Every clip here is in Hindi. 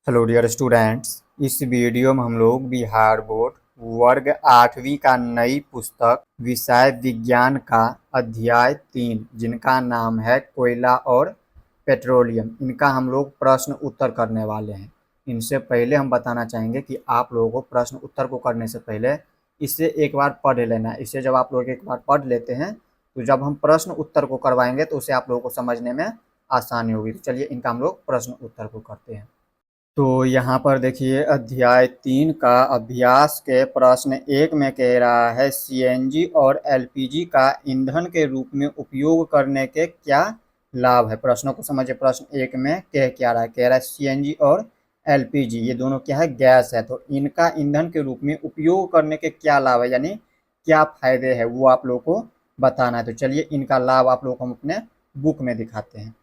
Hello dear students. इस वीडियो में हम लोग बिहार बोर्ड वर्ग 8वीं का नई पुस्तक विषय विज्ञान का अध्याय 3 जिनका नाम है कोयला और पेट्रोलियम, इनका हम लोग प्रश्न उत्तर करने वाले हैं। इनसे पहले हम बताना चाहेंगे कि आप लोगों को प्रश्न उत्तर को करने से पहले इसे एक बार पढ़ लेना है। इसे जब आप लोग एक बार पढ़ लेते हैं तो जब हम प्रश्न उत्तर को करवाएंगे तो उसे आप लोगों को समझने में आसानी होगी। तो चलिए इनका हम लोग प्रश्न उत्तर को करते हैं। तो यहाँ पर देखिए अध्याय 3 का अभ्यास के प्रश्न 1 में कह रहा है सीएनजी और एलपीजी का ईंधन के रूप में उपयोग करने के क्या लाभ है। प्रश्नों को समझिए। प्रश्न 1 में कह रहा है सीएनजी और एलपीजी ये दोनों क्या है, गैस है। तो इनका ईंधन के रूप में उपयोग करने के क्या लाभ है, यानी क्या फायदे हैं, वो आप लोग को बताना है। तो चलिए इनका लाभ आप लोग को हम अपने बुक में दिखाते हैं।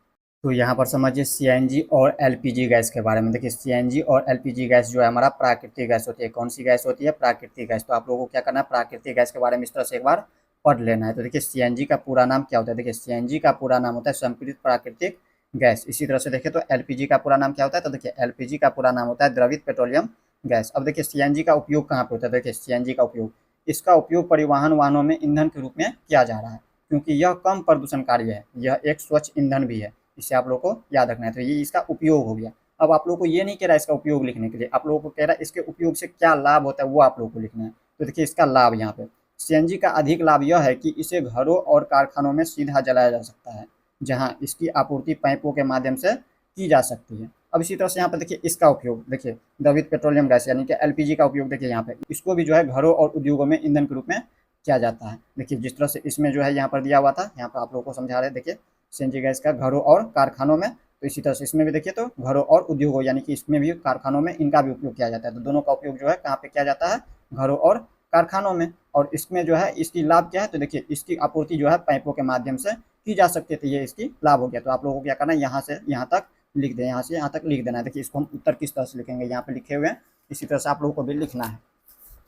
तो यहाँ पर समझिए सीएनजी और एलपीजी गैस के बारे में। देखिए सीएनजी और एलपीजी गैस जो है हमारा प्राकृतिक गैस होती है। कौन सी गैस होती है? प्राकृतिक गैस। तो आप लोगों को क्या करना है, प्राकृतिक गैस के बारे में इस तरह से एक बार पढ़ लेना है। तो देखिए सीएनजी का पूरा नाम क्या होता है? देखिए सीएनजी का पूरा नाम होता है संपीड़ित प्राकृतिक गैस। इसी तरह से देखिए तो एलपीजी का पूरा नाम क्या होता है? तो देखिए एलपीजी का पूरा नाम होता है द्रवित पेट्रोलियम गैस। अब देखिए सीएनजी का उपयोग कहाँ पे होता है? देखिए सीएनजी का उपयोग, इसका उपयोग परिवहन वाहनों में ईंधन के रूप में किया जा रहा है, क्योंकि यह कम प्रदूषणकारी है, यह एक स्वच्छ ईंधन भी है। इसे आप लोग को याद रखना है। तो ये इसका उपयोग हो गया। अब आप लोग को ये नहीं कह रहा है इसका उपयोग लिखने के लिए, आप लोगों को कह रहा है इसके उपयोग से क्या लाभ होता है वो आप लोग को लिखना है। तो देखिए इसका लाभ यहाँ पे सीएनजी का अधिक लाभ यह है कि इसे घरों और कारखानों में सीधा जलाया जा सकता है, जहाँ इसकी आपूर्ति पाइपों के माध्यम से की जा सकती है। अब इसी तरह से यहाँ पर देखिए इसका उपयोग, देखिए द्रवित पेट्रोलियम गैस यानी कि एलपीजी का उपयोग देखिए यहाँ पे इसको भी जो है घरों और उद्योगों में ईंधन के रूप में किया जाता है। देखिए जिस तरह से इसमें जो है यहाँ पर दिया हुआ था, यहाँ पर आप लोगों को समझा रहे हैं। देखिए सीएनजी गैस का घरों और कारखानों में, तो इसी तरह से इसमें भी देखिए तो घरों और उद्योगों यानी कि इसमें भी कारखानों में इनका भी उपयोग किया जाता है। तो दोनों का उपयोग जो है कहाँ पे किया जाता है? घरों और कारखानों में। और इसमें जो है इसकी लाभ क्या है? तो देखिए इसकी आपूर्ति जो है पाइपों के माध्यम से की जा सकती है। तो ये इसकी लाभ हो गया। तो आप लोगों को क्या करना है, यहाँ से यहाँ तक लिख दें, यहाँ से यहाँ तक लिख देना है। देखिए इसको हम उत्तर किस तरह से लिखेंगे, यहाँ पे लिखे हुए हैं, इसी तरह से आप लोगों को भी लिखना है।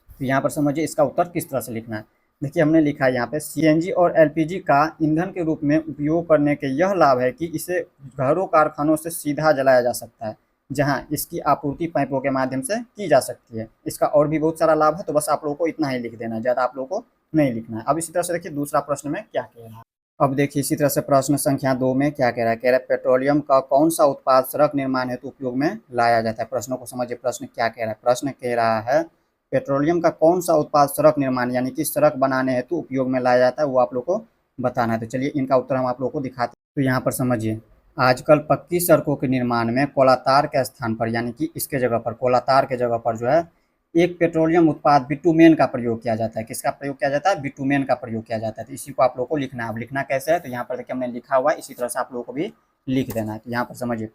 तो यहाँ पर समझिए इसका उत्तर किस तरह से लिखना है। देखिए हमने लिखा है यहाँ पे सीएनजी और एलपीजी का ईंधन के रूप में उपयोग करने के यह लाभ है कि इसे घरों कारखानों से सीधा जलाया जा सकता है, जहां इसकी आपूर्ति पाइपों के माध्यम से की जा सकती है। इसका और भी बहुत सारा लाभ है, तो बस आप लोगों को इतना ही लिख देना है, ज़्यादा आप लोगों को नहीं लिखना है। अब इसी तरह से देखिए दूसरा प्रश्न में क्या कह रहा है। अब देखिए इसी तरह से प्रश्न संख्या 2 में क्या कह रहा है। कह रहा है पेट्रोलियम का कौन सा उत्पाद सड़क निर्माण हेतु उपयोग में लाया जाता है। प्रश्नों को समझिए। प्रश्न क्या कह रहा है? प्रश्न कह रहा है पेट्रोलियम का कौन सा उत्पाद सड़क निर्माण यानी कि सड़क बनाने हेतु उपयोग में लाया जाता है, वो आप लोग को बताना है। तो चलिए इनका उत्तर हम आप लोग को दिखाते हैं। तो यहाँ पर समझिए आजकल पक्की सड़कों के निर्माण में कोलातार के स्थान पर यानी कि इसके जगह पर, कोलातार के जगह पर जो है एक पेट्रोलियम उत्पाद बिटुमेन का प्रयोग किया जाता है। किसका प्रयोग किया जाता है? बिटुमेन का प्रयोग किया जाता है। तो इसी को आप लोग को लिखना है। अब लिखना कैसे है? तो यहाँ पर देखिए हमने लिखा हुआ है, इसी तरह से आप लोगों को भी लिख देना है। तो यहाँ पर समझिए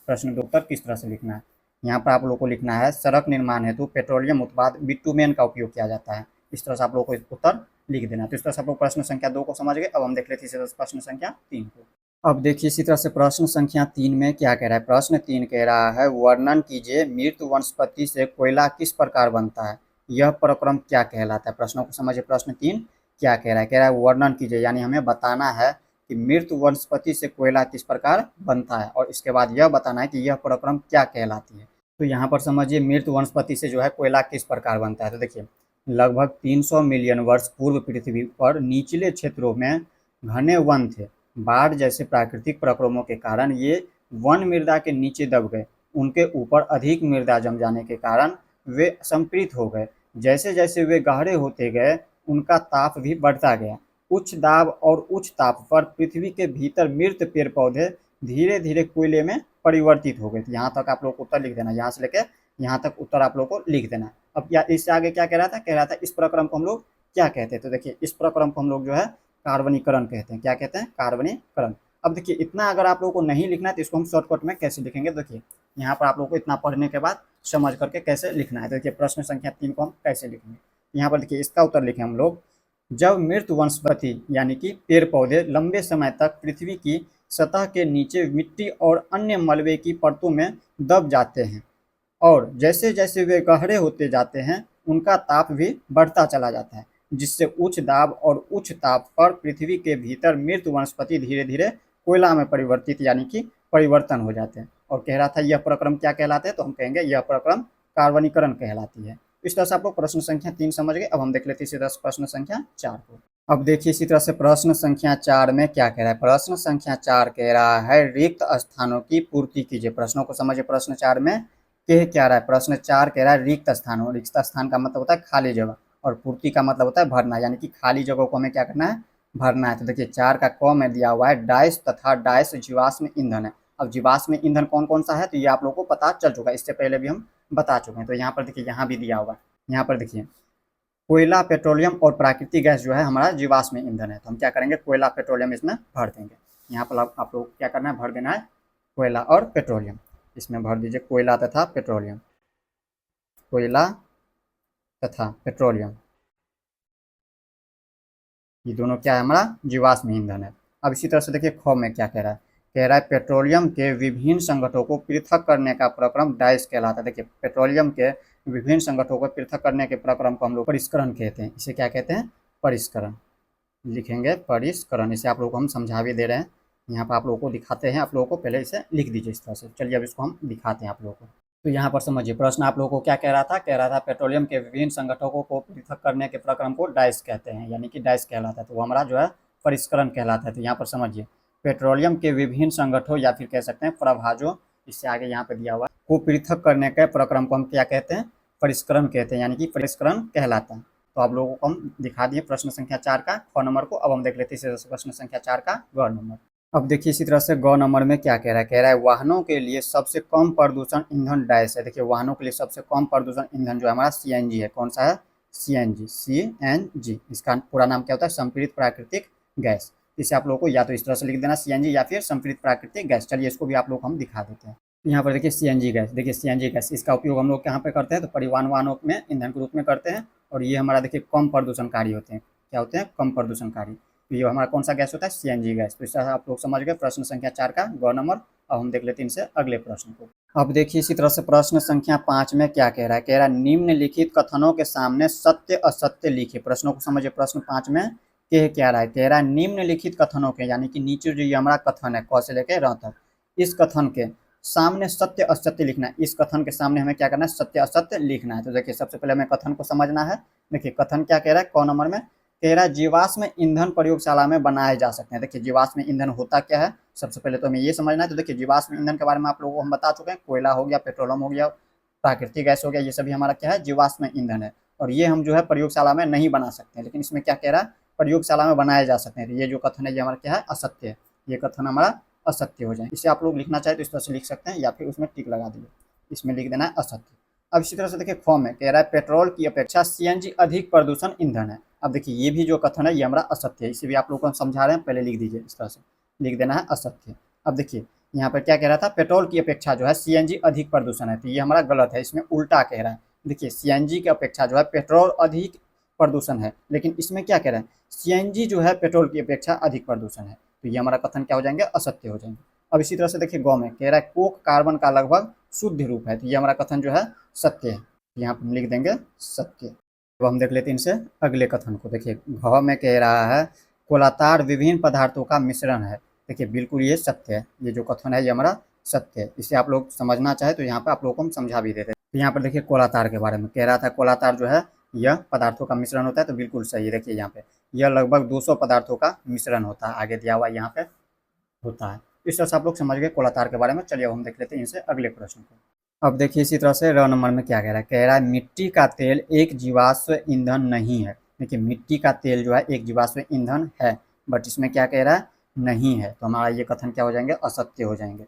प्रश्न के उत्तर किस तरह से लिखना है। यहाँ पर आप लोग को लिखना है सड़क निर्माण हेतु पेट्रोलियम उत्पाद बिटुमेन का उपयोग किया जाता है। इस तरह से आप लोग को उत्तर लिख देना है। तो इस तरह से आप लोग प्रश्न संख्या 2 को समझ गए। अब हम देख लेते हैं इसी तरह से प्रश्न संख्या 3 को। अब देखिए इसी तरह से प्रश्न संख्या 3 में क्या कह रहा है। प्रश्न 3 कह रहा है वर्णन कीजिए मृत वनस्पति से कोयला किस प्रकार बनता है, यह प्रक्रम क्या कहलाता है। प्रश्नों को समझिए। प्रश्न 3 क्या कह रहा है। कह रहा है वर्णन कीजिए, यानी हमें बताना है कि मृत वनस्पति से कोयला किस प्रकार बनता है, और इसके बाद यह बताना है कि यह प्रक्रम क्या कहलाती है। तो यहाँ पर समझिए मृत वनस्पति से जो है कोयला किस प्रकार बनता है। तो देखिए लगभग 300 मिलियन वर्ष पूर्व पृथ्वी पर निचले क्षेत्रों में घने वन थे। बाढ़ जैसे प्राकृतिक प्रक्रमों के कारण ये वन मृदा के नीचे दब गए। उनके ऊपर अधिक मृदा जम जाने के कारण वे संपीड़ित हो गए। जैसे जैसे वे गहरे होते गए उनका ताप भी बढ़ता गया। उच्च दाब और उच्च ताप पर पृथ्वी के भीतर मृत पेड़ पौधे धीरे धीरे कोयले में परिवर्तित हो गए थे। यहाँ तक आप लोग को उत्तर लिख देना, यहाँ से लेकर यहाँ तक उत्तर आप लोग को लिख देना। अब या इससे आगे क्या कह रहा था? कह रहा था इस प्रक्रम को हम लोग क्या कहते हैं। तो देखिए इस प्रक्रम को हम लोग जो है कार्बनीकरण कहते हैं। क्या कहते हैं? कार्बनीकरण। अब देखिए इतना अगर आप लोगों को नहीं लिखना है तो इसको हम शॉर्टकट में कैसे लिखेंगे। देखिए यहाँ पर आप लोगों को इतना पढ़ने के बाद समझ करके कैसे लिखना है। तो देखिए प्रश्न संख्या 3 को हम कैसे लिखेंगे। यहाँ पर देखिए इसका उत्तर लिखें हम लोग। जब मृत वनस्पति यानी कि पेड़ पौधे लंबे समय तक पृथ्वी की सतह के नीचे मिट्टी और अन्य मलबे की परतों में दब जाते हैं, और जैसे जैसे वे गहरे होते जाते हैं उनका ताप भी बढ़ता चला जाता है, जिससे उच्च दाब और उच्च ताप पर पृथ्वी के भीतर मृत वनस्पति धीरे धीरे कोयला में परिवर्तित यानी कि परिवर्तन हो जाते हैं। और कह रहा था यह प्रक्रम क्या कहलाते हैं, तो हम कहेंगे यह प्रक्रम कार्बनीकरण कहलाती है। इस तरह से आप लोग प्रश्न संख्या 3 समझ गए। अब हम देख लेते हैं इसी तरह से प्रश्न संख्या 4 को। अब देखिए इसी तरह से प्रश्न संख्या 4 में क्या कह रहा है। प्रश्न संख्या 4 कह रहा है रिक्त स्थानों की पूर्ति कीजिए। प्रश्नों को समझिए। प्रश्न 4 में कह क्या रहा है, प्रश्न 4 कह रहा है रिक्त स्थानों। रिक्त स्थान का मतलब होता है खाली जगह, और पूर्ति का मतलब होता है भरना, यानी कि खाली जगह को हमें क्या करना है, भरना है। तो देखिए 4 का क में दिया हुआ है डाइस तथा डाइस जीवाश्म ईंधन है। अब जीवाश्म ईंधन कौन कौन सा है, तो ये आप लोगों को पता चल चुका है, इससे पहले भी हम बता चुके हैं। तो यहाँ पर देखिए, यहाँ भी दिया हुआ है, यहाँ पर देखिए कोयला, पेट्रोलियम और प्राकृतिक गैस जो है हमारा जीवाश्म ईंधन है। तो हम क्या करेंगे, कोयला पेट्रोलियम इसमें भर देंगे। यहाँ पर आप लोग क्या करना है, भर देना है कोयला और पेट्रोलियम। इसमें भर दीजिए कोयला तथा पेट्रोलियम, कोयला तथा पेट्रोलियम, ये दोनों क्या है, हमारा जीवाश्म ईंधन है। अब इसी तरह से देखिए ख में क्या कह रहा है, कह रहा है पेट्रोलियम के विभिन्न संगठनों को पृथक करने का प्रक्रम डाइस कहलाता है। देखिए पेट्रोलियम के विभिन्न संगठनों को पृथक करने के प्रक्रम को हम लोग परिष्करण कहते हैं। इसे क्या कहते हैं, परिष्करण लिखेंगे, परिष्करण। इसे आप लोगों को हम समझा भी दे रहे हैं, यहाँ पर आप लोगों को दिखाते हैं। आप लोगों को पहले इसे लिख दीजिए इस तरह से। चलिए अब इसको हम दिखाते हैं आप लोगों को। तो यहाँ पर समझिए प्रश्न आप लोगों को क्या कह रहा था पेट्रोलियम के विभिन्न संगठनों को पृथक करने के प्रक्रम को डाइस कहते हैं, यानी कि डाइस कहलाता है। तो वो हमारा जो है परिष्करण कहलाता है। तो यहाँ पर समझिए पेट्रोलियम के विभिन्न संगठनों या फिर कह सकते हैं प्रभाजों, इससे आगे यहाँ पे दिया हुआ को पृथक करने के प्रक्रम को हम क्या कहते हैं, परिष्करण कहते हैं, यानी कि परिष्करण कहलाता है। तो आप लोगों को हम दिखा दिए प्रश्न संख्या 4 का ख नंबर को। अब हम देख लेते हैं प्रश्न संख्या 4 का ग नंबर। अब देखिए इसी तरह से ग नंबर में क्या कह रहा है, कह रहा है वाहनों के लिए सबसे कम प्रदूषण ईंधन डैश है। देखिए वाहनों के लिए सबसे कम प्रदूषण ईंधन जो है हमारा सीएनजी है। कौन सा है, सीएनजी, सीएनजी। इसका पूरा नाम क्या होता है, संपीड़ित प्राकृतिक गैस। इसे आप लोगों को या तो इस तरह से लिख देना सीएनजी या फिर संपीड़ित प्राकृतिक गैस। चलिए इसको भी आप लोग हम दिखा देते हैं। यहाँ पर देखिए सीएनजी गैस, देखिए सीएनजी गैस, इसका उपयोग हम लोग कहाँ पे करते हैं, तो परिवहन वाहनों में ईंधन के रूप में करते हैं। और ये हमारा देखिए कम प्रदूषणकारी होते हैं। क्या होते हैं, कम प्रदूषणकारी। तो ये हमारा कौन सा गैस होता है, सीएनजी गैस। तो इससे आप लोग समझ गए प्रश्न संख्या 4 का ग नंबर। अब हम देख लेते हैं इनसे अगले प्रश्न को। अब देखिए इसी तरह से प्रश्न संख्या 5 में क्या कह रहा है, कह रहा है निम्नलिखित कथनों के सामने सत्य असत्य लिखिए। प्रश्नों को समझिए। प्रश्न 5 में कह क्या रहा है, कह रहा है निम्नलिखित कथनों के, यानी कि नीचे जो ये हमारा कथन है क से लेकर र तक, इस कथन के सामने सत्य असत्य लिखना है। इस कथन के सामने हमें क्या करना है, सत्य असत्य लिखना है। तो देखिए सबसे पहले हमें कथन को समझना है। देखिए कथन क्या कह रहा है, क नंबर में कह रहा है जीवाश्म ईंधन प्रयोगशाला में बनाए जा सकते हैं। देखिए जीवाश्म ईंधन होता क्या है, सबसे पहले तो हमें ये समझना है। तो देखिए जीवाश्म ईंधन के बारे में आप लोगों को हम बता चुके हैं, कोयला हो गया, पेट्रोलियम हो गया, प्राकृतिक गैस हो गया, ये सभी हमारा क्या है, जीवाश्म ईंधन है। और ये हम जो है प्रयोगशाला में नहीं बना सकते हैं, लेकिन इसमें क्या कह रहा है, प्रयोगशाला में बनाए जा सकते हैं। तो ये जो कथन है ये हमारा क्या है, असत्य है। ये कथन हमारा असत्य हो जाए। इसे आप लोग लिखना चाहे तो इस तरह से लिख सकते हैं, या फिर उसमें टिक लगा दीजिए, इसमें लिख देना है असत्य। अब इसी तरह से देखिए ख में कह रहा है पेट्रोल की अपेक्षा सीएनजी अधिक प्रदूषण ईंधन है। अब देखिए ये भी जो कथन है ये हमारा असत्य है। इसे भी आप लोग को हम समझा रहे हैं, पहले लिख दीजिए, इस तरह से लिख देना है असत्य। अब देखिए यहाँ पर क्या कह रहा था, पेट्रोल की अपेक्षा जो है सीएनजी अधिक प्रदूषण है। तो ये हमारा गलत है, इसमें उल्टा कह रहा है। देखिए सीएनजी की अपेक्षा जो है पेट्रोल अधिक प्रदूषण है, लेकिन इसमें क्या कह रहा है, सीएनजी जो है पेट्रोल की अपेक्षा अधिक प्रदूषण है। तो ये हमारा कथन क्या हो जाएंगे, असत्य हो जाएंगे। अब इसी तरह से देखिए गौ में कह रहा है कोक कार्बन का लगभग शुद्ध रूप है। तो ये हमारा कथन जो है सत्य है। यहाँ पर हम लिख देंगे सत्य। अब हम देख लेते हैं इनसे अगले कथन को। देखिए घ में कह रहा है कोलातार विभिन्न पदार्थों का मिश्रण है। देखिए बिल्कुल ये सत्य है। ये जो कथन है ये हमारा सत्य है। इसे आप लोग समझना चाहे तो यहाँ पर आप लोगों को हम समझा भी देते हैं। तो यहाँ पर देखिए कोलातार के बारे में कह रहा था, कोलातार जो है यह पदार्थों का मिश्रण होता है। तो बिल्कुल सही है। देखिए यहाँ पे यह लगभग 200 पदार्थों का मिश्रण होता है, आगे दिया हुआ यहाँ पे होता है। इस तरह से आप लोग समझ गए कोलातार के बारे में। चलिए अब हम देख लेते हैं इनसे अगले प्रश्न को। अब देखिए इसी तरह से र नंबर में क्या कह रहा है, कह रहा है मिट्टी का तेल एक जीवाश्म ईंधन नहीं है। देखिए मिट्टी का तेल जो है एक जीवाश्म ईंधन है, बट इसमें क्या कह रहा है, नहीं है। तो हमारा ये कथन क्या हो जाएंगे, असत्य हो जाएंगे।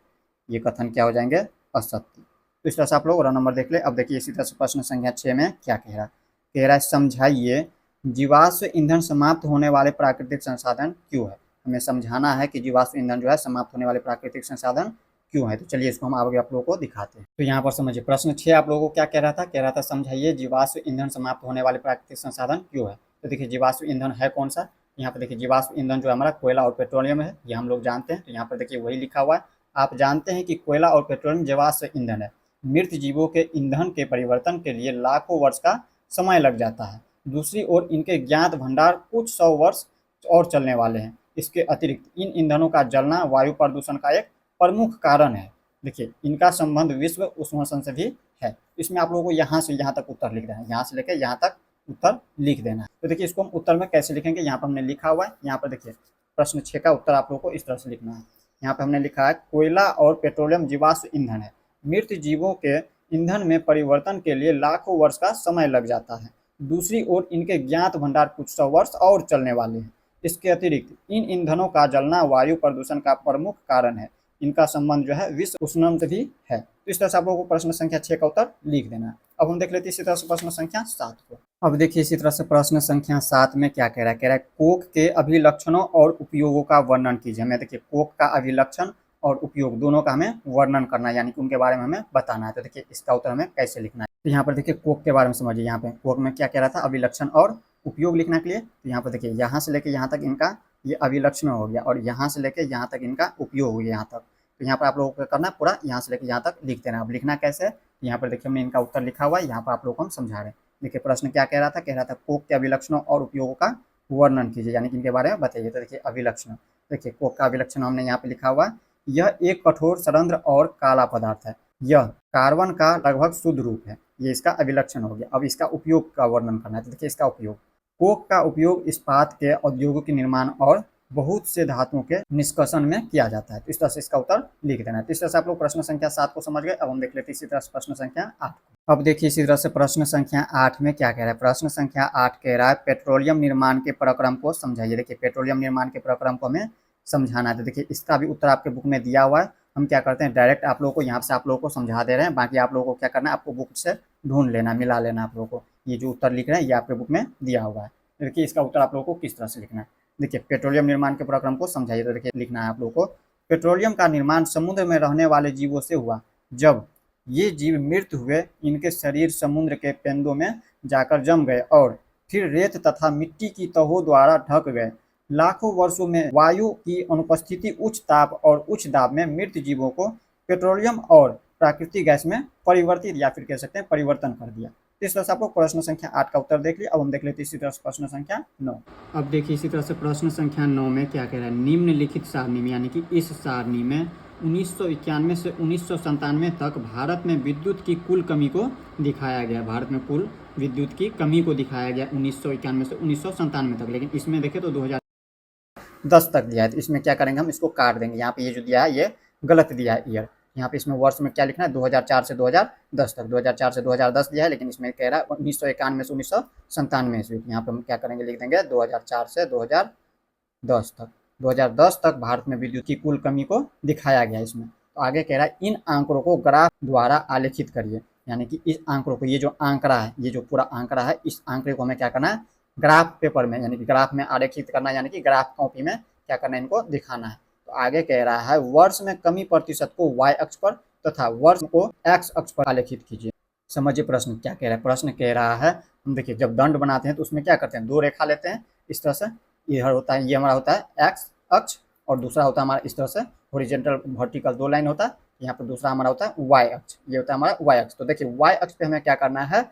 ये कथन क्या हो जाएंगे, असत्य। तो इस तरह से आप लोग र नंबर देख ले। अब देखिए इसी तरह से प्रश्न संख्या 6 में क्या कह रहा है, कह रहा है समझाइए जीवाश्म ईंधन समाप्त होने वाले प्राकृतिक संसाधन क्यों है। हमें समझाना है कि जीवाश्म ईंधन जो है समाप्त होने वाले प्राकृतिक संसाधन क्यों है। तो चलिए इसको हम आगे आप लोगों को दिखाते हैं। तो यहाँ पर समझिए प्रश्न 6 आप लोगों को क्या कह रहा था, समझाइए जीवाश्म ईंधन समाप्त होने वाले प्राकृतिक संसाधन क्यों है। तो देखिए जीवाश्म ईंधन है कौन सा, यहाँ पर देखिए जीवाश्म ईंधन जो हमारा कोयला और पेट्रोलियम है, ये हम लोग जानते हैं। तो यहाँ पर देखिए वही लिखा हुआ है। आप जानते हैं कि कोयला और पेट्रोलियम जीवाश्म ईंधन है। मृत जीवों के ईंधन के परिवर्तन के लिए लाखों वर्ष का समय लग जाता है। दूसरी ओर इनके ज्ञात भंडार कुछ 100 वर्ष और चलने वाले हैं। इसके अतिरिक्त इन ईंधनों का जलना वायु प्रदूषण का एक प्रमुख कारण है। देखिए इनका संबंध विश्व उष्णकरण से भी है। इसमें आप लोगों को यहाँ से यहाँ तक उत्तर लिख देना है, यहाँ से लेकर यहाँ तक उत्तर लिख देना है। तो देखिए इसको हम उत्तर में कैसे लिखेंगे, यहाँ पर हमने लिखा हुआ है, यहाँ पर देखिए प्रश्न 6 का उत्तर आप लोगों को इस तरह से लिखना है। यहाँ पर हमने लिखा है कोयला और पेट्रोलियम जीवाश्म ईंधन है, मृत जीवों के ईंधन में परिवर्तन के लिए लाखों वर्ष का समय लग जाता है। दूसरी ओर इनके ज्ञात भंडार कुछ सौ वर्ष और चलने वाले हैं। इसके अतिरिक्त इन ईंधनों का जलना वायु प्रदूषण का प्रमुख कारण है। इनका संबंध जो है विश्व उष्णकरण से भी है। तो इस तरह से आप लोगों को प्रश्न संख्या 6 का उत्तर लिख देना है। अब हम देख लेते हैं इसी तरह से प्रश्न संख्या 7 को। अब देखिए इसी तरह से प्रश्न संख्या 7 में क्या कह रहा है कोक के अभिलक्षणों और उपयोगों का वर्णन कीजिए। हमें देखिए कोक का अभिलक्षण और उपयोग दोनों का हमें वर्णन करना है, यानी कि उनके बारे में हमें बताना है। तो देखिए इसका उत्तर हमें कैसे लिखना है। तो यहाँ पर देखिए कोक के बारे में समझिए। यहाँ पे कोक में क्या कह रहा था, अभिलक्षण और उपयोग लिखने के लिए। तो यहाँ पर देखिए यहाँ से लेके यहाँ तक इनका ये अभिलक्षण हो गया और यहाँ से लेके यहाँ तक इनका उपयोग हो गया यहाँ तक। तो यहाँ पर आप लोगों को करना पूरा यहाँ से लेके यहाँ तक लिख देना। अब लिखना कैसे है, यहाँ पर देखिए हमने इनका उत्तर लिखा हुआ है, यहाँ पर आप लोगों को हम समझा रहे हैं। देखिए प्रश्न क्या कह रहा था कोक के अभिलक्षणों और उपयोगों का वर्णन कीजिए, यानी कि इनके बारे में बताइए। तो देखिए अभिलक्षण, देखिए कोक का अभिलक्षण हमने यहाँ पे लिखा हुआ है, यह एक कठोर सरंध्र और काला पदार्थ है। यह कार्बन का लगभग शुद्ध रूप है। ये इसका अभिलक्षण हो गया। अब इसका उपयोग का वर्णन करना है। तो देखिए इसका उपयोग, कोक का उपयोग इस्पात के औद्योगिक के निर्माण और बहुत से धातुओं के निष्कर्षण में किया जाता है। तो इस तरह से इसका उत्तर लिख देना है। तो इस तरह से आप लोग प्रश्न संख्या 7 को समझ गए। अब हम देख लेते हैं इसी तरह से प्रश्न संख्या 8 को। अब देखिए इसी तरह से प्रश्न संख्या 8 में क्या कह रहा है। प्रश्न संख्या 8 कह रहा है पेट्रोलियम निर्माण के प्रक्रम को समझाइए। देखिए पेट्रोलियम निर्माण के प्रक्रम को हमें समझाना है। तो देखिए इसका भी उत्तर आपके बुक में दिया हुआ है। हम क्या करते हैं डायरेक्ट आप लोगों को यहाँ से आप लोगों को समझा दे रहे हैं, बाकी आप लोगों को क्या करना है, आपको बुक से ढूंढ लेना, मिला लेना आप लोगों को। ये जो उत्तर लिख रहे हैं ये आपके बुक में दिया हुआ है। देखिए इसका उत्तर आप लोगों को किस तरह से लिखना है। देखिए पेट्रोलियम निर्माण के प्रक्रम को समझाइए। तो देखिए लिखना है आप लोगों को, पेट्रोलियम का निर्माण समुद्र में रहने वाले जीवों से हुआ। जब ये जीव मृत हुए इनके शरीर समुद्र के पेंदों में जाकर जम गए और फिर रेत तथा मिट्टी की तहों द्वारा ढक गए। लाखों वर्षों में वायु की अनुपस्थिति उच्च ताप और उच्च दाब में मृत जीवों को पेट्रोलियम और प्राकृतिक गैस में परिवर्तित या फिर कह सकते हैं परिवर्तन कर दिया। इस तरह से आपको प्रश्न संख्या 8 का उत्तर देख लिया। अब हम देख लेते हैं इसी तरह से प्रश्न संख्या 9। अब देखिए इसी तरह से प्रश्न संख्या 9 में क्या कह रहा है, निम्नलिखित सारणी में, यानी कि इस सारणी में 1991 से 1997 तक भारत में विद्युत की कुल कमी को दिखाया गया। भारत में कुल विद्युत की कमी को दिखाया गया 1991 से 1997 तक। लेकिन इसमें देखें तो 2010 तक दिया है। तो इसमें क्या करेंगे, हम इसको काट देंगे। यहाँ पे ये जो दिया है ये गलत दिया है ईयर। यहाँ पे इसमें वर्ष में क्या लिखना है, 2004 से 2010 तक। 2004 से 2010 दिया है, लेकिन इसमें कह रहा है 1991 से 1997 ईस्वी। यहाँ पे हम क्या करेंगे, लिख देंगे 2004 से 2010 तक। 2010 तक भारत में विद्युत की कुल कमी को दिखाया गया इसमें। तो आगे कह रहा है इन आंकड़ों को ग्राफ द्वारा आलेखित करिए, यानी कि इस आंकड़ों को, ये जो आंकड़ा है, ये जो पूरा आंकड़ा है, इस आंकड़े को हमें क्या करना है, ग्राफ पेपर में, यानी कि ग्राफ में आलेखित करना है, यानी कि ग्राफ कॉपी में क्या करना है, इनको दिखाना है। तो आगे कह रहा है वर्ष में कमी प्रतिशत को y अक्ष पर तथा वर्ष को x अक्ष पर आलेखित कीजिए। समझिए प्रश्न क्या कह रहा है। प्रश्न कह रहा है, हम देखिए जब दंड बनाते हैं तो उसमें क्या करते हैं, दो रेखा लेते हैं इस तरह से। इधर होता है, ये हमारा होता है x अक्ष और दूसरा होता है हमारा इस तरह से हॉरिजॉन्टल वर्टिकल दो लाइन होता है। यहाँ पर दूसरा हमारा होता है y अक्ष, ये होता है हमारा y अक्ष। तो देखिए y अक्ष पे हमें क्या करना है,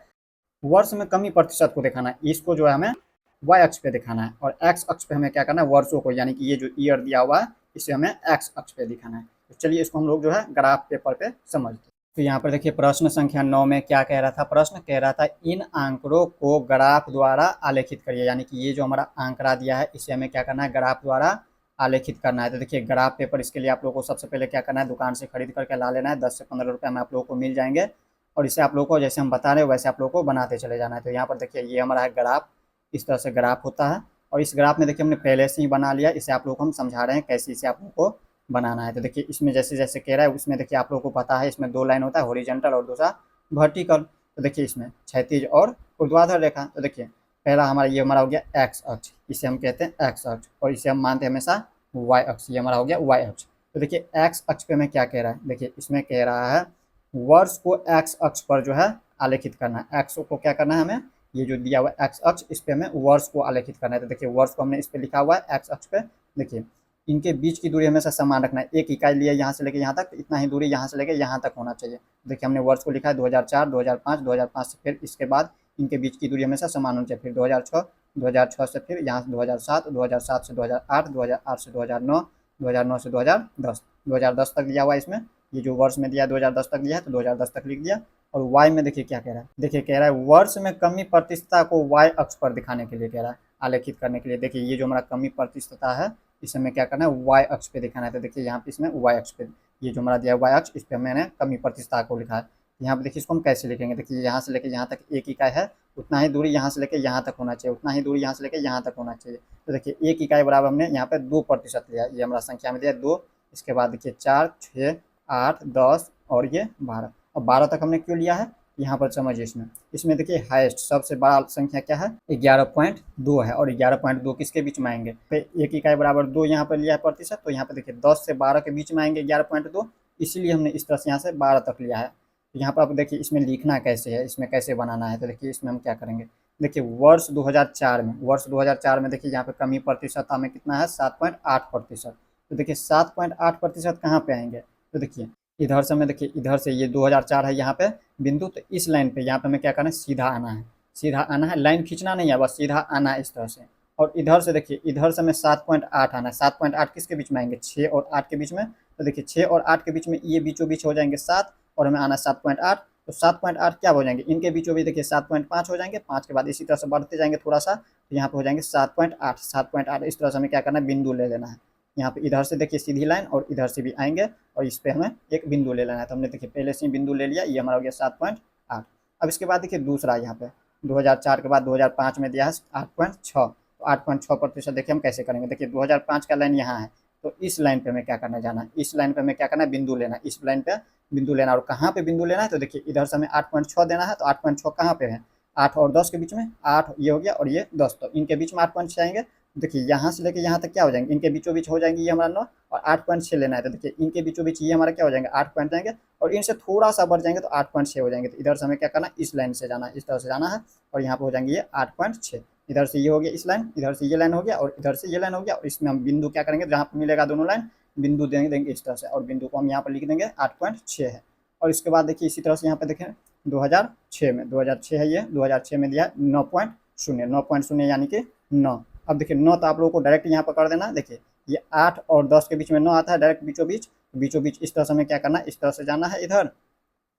वर्ष में कमी प्रतिशत को दिखाना है, इसको जो है हमें y अक्ष पे दिखाना है। और x अक्ष पे हमें क्या करना है, वर्षों को, यानी कि ये जो ईयर दिया हुआ है इसे हमें x अक्ष पे दिखाना है। तो चलिए इसको हम लोग जो है ग्राफ पेपर पे समझते हैं। तो यहाँ पर देखिए प्रश्न संख्या 9 में क्या कह रहा था, प्रश्न कह रहा था इन आंकड़ों को ग्राफ द्वारा आलेखित करिए, यानी कि ये जो हमारा आंकड़ा दिया है इसे हमें क्या करना है, ग्राफ द्वारा आलेखित करना है। तो देखिए ग्राफ पेपर, इसके लिए आप लोगों को सबसे पहले क्या करना है, दुकान से खरीद करके ला लेना है। 10 से 15 रुपये में आप लोगों को मिल जाएंगे और इसे आप लोगों को जैसे हम बता रहे हैं वैसे आप लोगों को बनाते चले जाना है। तो यहाँ पर देखिए ये हमारा है ग्राफ, इस तरह से ग्राफ होता है। और इस ग्राफ में देखिए हमने पहले से ही बना लिया, इसे आप लोगों को हम समझा रहे हैं कैसे इसे आप लोगों को बनाना है। तो देखिए इसमें जैसे जैसे कह रहा है उसमें देखिए आप लोगों को पता है इसमें दो लाइन होता है, हॉरिजॉन्टल और दूसरा वर्टिकल। तो देखिए इसमें क्षैतिज और ऊर्ध्वाधर रेखा। तो देखिए पहला हमारा ये हमारा हो गया एक्स अक्ष, इसे हम कहते हैं एक्स अक्ष, और इसे हम मानते हैं हमेशा वाई अक्ष, ये हमारा हो गया वाई अक्ष। तो देखिए एक्स अक्ष पे हमें क्या कह रहा है, देखिए इसमें कह रहा है वर्ष को एक्स अक्ष पर जो है आलेखित करना है। एक्स को क्या करना है हमें, ये जो दिया हुआ है एक्स अक्ष, इस पे हमें वर्ष को आलेखित करना है। तो देखिए वर्ष को हमने इस पे लिखा हुआ है एक्स अक्ष पे। देखिए इनके बीच की दूरी हमेशा समान रखना है, एक इकाई लिया यहाँ से लेके यहाँ तक, इतना ही दूरी यहाँ से लेके यहाँ तक होना चाहिए। देखिए हमने वर्ष को लिखा है 2004, 2005, 2005 से फिर इसके बाद इनके बीच की दूरी हमेशा समान होनी चाहिए। फिर 2006, 2006 से फिर यहाँ से 2007, 2007 से 2008, 2008 से 2009, 2009 से 2010, 2010 तक दिया हुआ है इसमें। ये जो वर्ष में दिया है 2010 तक दिया है तो 2010 तक लिख दिया। और वाई में देखिए क्या कह रहा है, देखिए कह रहा है वर्ष में कमी प्रतिशतता को वाई अक्ष पर दिखाने के लिए कह रहा है, आलेखित करने के लिए। देखिए ये जो हमारा कमी प्रतिशतता है इसे हमें क्या करना है, वाई अक्ष पे दिखाना है। तो देखिए यहाँ पे इसमें वाई अक्ष पे, ये जो हमारा दिया है वाई अक्ष, इस पर मैंने कमी प्रतिशतता को लिखा है। यहाँ पे देखिए इसको हम कैसे लिखेंगे, देखिए यहाँ से लेके यहाँ तक 1 इकाई है, उतना ही दूरी यहाँ से लेके यहाँ तक होना चाहिए, उतना ही दूरी यहाँ से लेके यहाँ तक होना चाहिए। तो देखिए 1 इकाई बराबर हमने यहाँ पे 2% लिया, ये हमारा संख्या में दिया 2। इसके बाद देखिए 4, 6, 8, 10 और ये 12। और 12 तक हमने क्यों लिया है, यहाँ पर समझिए। इसमें देखिए हाईएस्ट सबसे बड़ा संख्या क्या है, 11.2 है। और 11.2 किसके बीच में आएंगे, तो 1 इकाई बराबर 2 यहाँ पर लिया है प्रतिशत, तो यहाँ पे देखिए 10 से 12 के बीच में आएंगे 11.2, इसीलिए हमने इस तरह से यहाँ से 12 तक लिया है। तो यहाँ पर आप देखिए इसमें लिखना कैसे है, इसमें कैसे बनाना है। तो देखिए इसमें हम क्या करेंगे, देखिए वर्ष 2004 में देखिए यहाँ पे कमी प्रतिशत हमें कितना है, 7.8%। तो देखिए 7.8% कहाँ पे आएंगे, तो देखिए इधर से हमें, देखिए इधर से ये 2004 है यहाँ पे बिंदु, तो इस लाइन पे यहाँ पे हमें क्या करना है, सीधा आना है, सीधा आना है, लाइन खींचना नहीं है, बस सीधा आना है इस तरह से। और इधर से देखिए, इधर से हमें 7.8 आना है। 7.8 किसके बीच में आएंगे, 6 और 8 के बीच में। तो देखिए 6 और 8 के बीच में ये बीचों बीच हो जाएंगे 7, और हमें आना 7.8। तो 7.8 क्या हो जाएंगे, इनके बीचों बीच देखिए 7.5 हो जाएंगे, 5 के बाद इसी तरह से बढ़ते जाएंगे थोड़ा सा, तो यहाँ पे हो जाएंगे 7.8। 7.8 इस तरह से हमें क्या करना है, बिंदु ले लेना है। यहाँ पे इधर से देखिए सीधी लाइन, और इधर से भी आएंगे, और इस पे हमें एक बिंदु ले लेना है। तो हमने देखिए पहले से ही बिंदु ले लिया, ये हमारा हो गया 7.8। अब इसके बाद देखिए दूसरा, यहाँ पे 2004 के बाद 2005 में दिया है 8.6। तो 8.6% देखिए हम कैसे करेंगे, देखिए 2005 का लाइन यहाँ है, तो इस लाइन पे हमें क्या करना है, जाना है इस लाइन पे हमें क्या करना है, बिंदु लेना है, इस लाइन पे बिंदु लेना है। और कहाँ पे बिंदु लेना है, तो देखिए इधर से हमें 8.6 देना है, तो 8.6 कहाँ पे है, 8 और 10 के बीच में, 8 ये हो गया और ये 10, तो इनके बीच में 8.6 आएंगे। देखिए यहाँ से लेके यहाँ तक क्या हो जाएंगे, इनके बीचों बीच हो जाएंगे ये हमारा 9, और 8.6 लेना है। तो देखिए इनके बीचों बीच ये हमारा क्या हो जाएंगे, 8 पॉइंट जाएंगे, और इनसे थोड़ा सा बढ़ जाएंगे तो 8.6 हो जाएंगे। तो इधर से हमें क्या करना है, इस लाइन से जाना है, इस तरह से जाना है, और यहाँ पे हो जाएंगे ये 8.6। इधर से ये हो गया इस लाइन, इधर से ये लाइन हो गया, और इधर से ये लाइन हो गया, और इसमें हम बिंदु क्या करेंगे, जहाँ पे मिलेगा दोनों लाइन बिंदु देंगे इस तरह से, और बिंदु को हम यहाँ पर लिख देंगे 8.6 है। और इसके बाद देखिए इसी तरह से यहाँ पे देखें 2006 है, ये 2006 में दिया है 9.0 यानी कि 9। अब देखिए 9 तो आप लोगों को डायरेक्ट यहाँ पर कर देना। देखिए ये 8 और 10 के बीच में 9 आता है डायरेक्ट बीचों बीच इस तरह से हमें क्या करना है, इस तरह से जाना है, इधर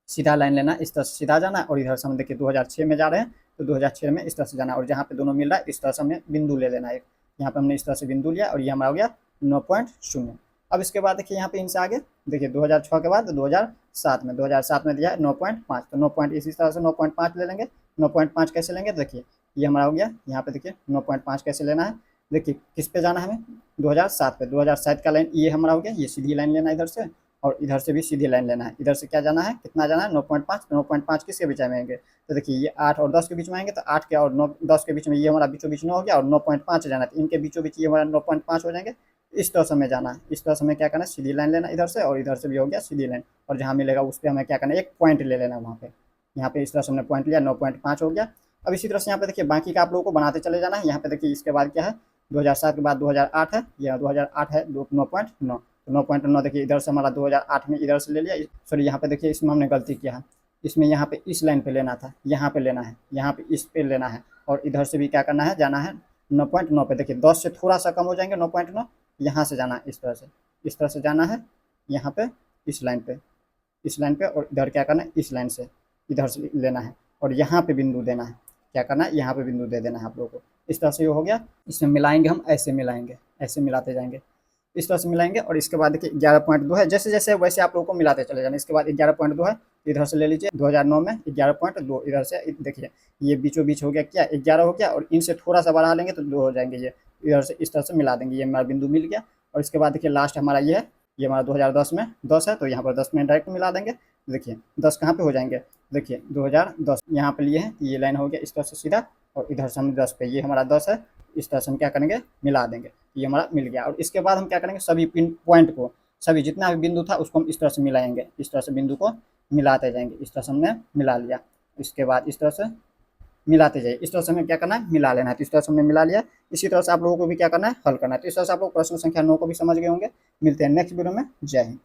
सीधा लाइन लेना, इस तरह से सीधा जाना है। और इधर से हम देखिए 2006 में जा रहे हैं, तो 2006 में इस तरह से जाना है, और जहाँ पे दोनों मिल रहा है इस तरह से हमें बिंदु ले लेना है। यहाँ पे हमने इस तरह से बिंदु लिया, और ये हमारा हो गया 9.0। अब इसके बाद देखिए यहाँ पे इनसे आगे देखिए 2006 के बाद 2007 में दिया है 9.5, तो 9 पॉइंट इसी तरह से 9.5 ले लेंगे। 9.5 कैसे लेंगे, देखिए ये हमारा हो गया, यहाँ पे देखिए 9.5 कैसे लेना है, देखिए किस पे जाना है हमें, 2007 पे। 2007 का लाइन ये हमारा हो गया, ये सीधी लाइन लेना है इधर से, और इधर से भी सीधी लाइन लेना है। इधर से क्या जाना है, कितना जाना है, 9.5। 9.5 किसके बीच में आएंगे, तो देखिए ये 8 और 10 के बीच में आएंगे, तो 8 के और 9 10 के बीच में ये हमारा बीचों बीच 9 हो गया, और 9.5 जाना है, तो इनके बीचों बीच ये हमारा 9.5 हो जाएंगे। इस तरह से हमें जाना है, इस तरह से हमें क्या करना है, सीधी लाइन लेना इधर से, और इधर से भी हो गया सीधी लाइन, और जहाँ मिलेगा उस पर हमें क्या करना है, एक पॉइंट ले लेना वहाँ पे। यहाँ पे इस तरह से हमने पॉइंट लिया, 9.5 हो गया। अब इसी तरह से यहाँ पे देखिए बाकी का आप लोगों को बनाते चले जाना है। यहाँ पे देखिए इसके बाद क्या है, 2007 के बाद 2008 है, यह 2008 है 9.9। तो 9.9 देखिए इधर से हमारा 2008 में इधर से ले लिया, सॉरी यहाँ पे देखिए इसमें हमने गलती किया है, इसमें यहाँ पे इस लाइन पे लेना था, यहाँ पे लेना है, यहाँ पे इस पे लेना है, और इधर से भी क्या करना है, जाना है 9.9 पे। देखिए 10 से थोड़ा सा कम हो जाएंगे 9.9, यहाँ से जाना है इस तरह से जाना है, यहाँ पे इस लाइन पे, और इधर क्या करना है, इस लाइन से इधर से लेना है, और यहाँ पे बिंदु देना है, क्या करना है, यहाँ पे बिंदु दे देना है आप लोगों को। इस तरह से ये हो गया। इसमें मिलाएंगे हम, ऐसे मिलाएंगे, ऐसे मिलाते जाएंगे, इस तरह से मिलाएंगे। और इसके बाद देखिए 11.2 है, जैसे जैसे वैसे आप लोगों को मिलाते चले जाना। इसके बाद 11.2 है, इधर से ले लीजिए 2009 में 11.2, इधर से देखिए ये बीचों बीच हो गया, क्या 11 हो गया, और इनसे थोड़ा सा बढ़ा लेंगे तो 2 हो जाएंगे। ये इधर से इस तरह से मिला देंगे, ये हमारा बिंदु मिल गया। और इसके बाद देखिए लास्ट हमारा ये है, ये हमारा 2010 में 10 है, तो यहाँ पर 10 में डायरेक्ट मिला देंगे। देखिए 10 कहाँ पे हो जाएंगे, देखिए 2010 यहाँ पे लिए हैं, ये लाइन हो गया इस तरह से सीधा, और इधर से हम 10 पे, ये हमारा 10 है, इस तरह से हम क्या करेंगे, मिला देंगे, ये हमारा मिल गया। और इसके बाद हम क्या करेंगे, सभी पिन पॉइंट को, सभी जितना भी बिंदु था उसको हम इस तरह से मिलाएंगे, इस तरह से बिंदु को मिलाते जाएंगे। इस तरह से हमने मिला लिया, इसके बाद इस तरह से मिलाते जाइए, इस तरह से हमें क्या करना है, मिला लेना है। तो इस तरह से हमने मिला लिया। इसी तरह से आप लोगों को भी क्या करना है, हल करना है। तो इस तरह से आप लोग प्रश्न संख्या 9 को भी समझ गए होंगे। मिलते हैं नेक्स्ट वीडियो में। जय हिंद।